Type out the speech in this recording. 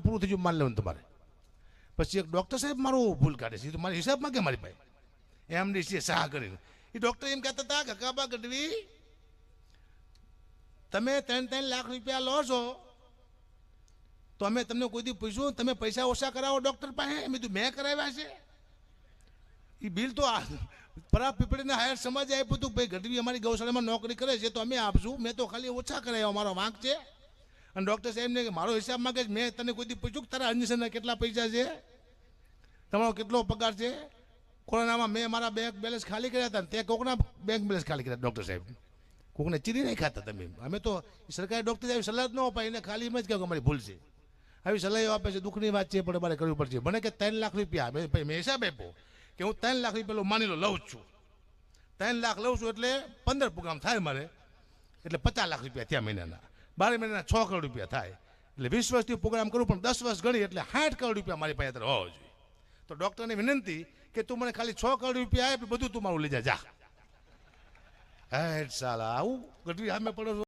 પૂરું થઈ ગયું માન લેવાનું તમારે. પછી એક ડૉક્ટર સાહેબ મારું ભૂલ કાઢે છે, એ તો મારા હિસાબમાં કે મારી પાસે એમને છે સહાય કરીને. એ ડૉક્ટર એમ કહેતા હતા, કાકાબા ગઢવી તમે 3-3 લાખ રૂપિયા લો છો તો અમે તમને કોઈ દી પૂછ્યું તમે પૈસા ઓછા કરાવો ડૉક્ટર પાસે? મેં કરાવ્યા છે. એ બિલ તો પરા પીપળીને હાયર સમાજે આપ્યું હતું, ભાઈ ગઢવી અમારી ગૌશાળામાં નોકરી કરે છે તો અમે આપશું, મેં તો ખાલી ઓછા કરાવ્યા, મારો વાંક છે. અને ડૉક્ટર સાહેબને મારો હિસાબ માગે છે, મેં તને કોઈ દી પૂછ્યું કે તારા ઇન્જેક્શનના કેટલા પૈસા છે, તમારો કેટલો પગાર છે? કોરોનામાં મેં મારા બેંક બેલેન્સ ખાલી કર્યા હતા, તે કોકના બેંક બેલેન્સ ખાલી કર્યા ડૉક્ટર સાહેબ, કોકને ચીરી નહીં ખાતા તમે. અમે તો સરકારી ડૉક્ટર આવી સલાહ જ ન અપાય, એને ખાલી એમ જ કહે કે અમારી ભૂલ છે. આવી સલાહ આપે છે, દુઃખની વાત છે, પણ અમારે કરવી પડશે. મને કે 3 લાખ રૂપિયા મેં હિસાબ આપ્યો કે હું 3 લાખ રૂપિયા માની લો લઉં છું, 3 લાખ લઉં છું એટલે 15 પ્રોગ્રામ થાય મારે, એટલે 50 લાખ રૂપિયા થયા મહિનાના. 12 મહિનાના 6 કરોડ રૂપિયા થાય, એટલે 20 વર્ષથી પ્રોગ્રામ કરું, પણ 10 વર્ષ ગણી એટલે 60 કરોડ રૂપિયા મારી પાસે હોવો જોઈએ. તો ડૉક્ટરને વિનંતી કે તું મને ખાલી 6 કરોડ રૂપિયા આપે, બધું તું મારું લઈ જા. હેડ સાલા આવું ગઢવી સામે પડો છો.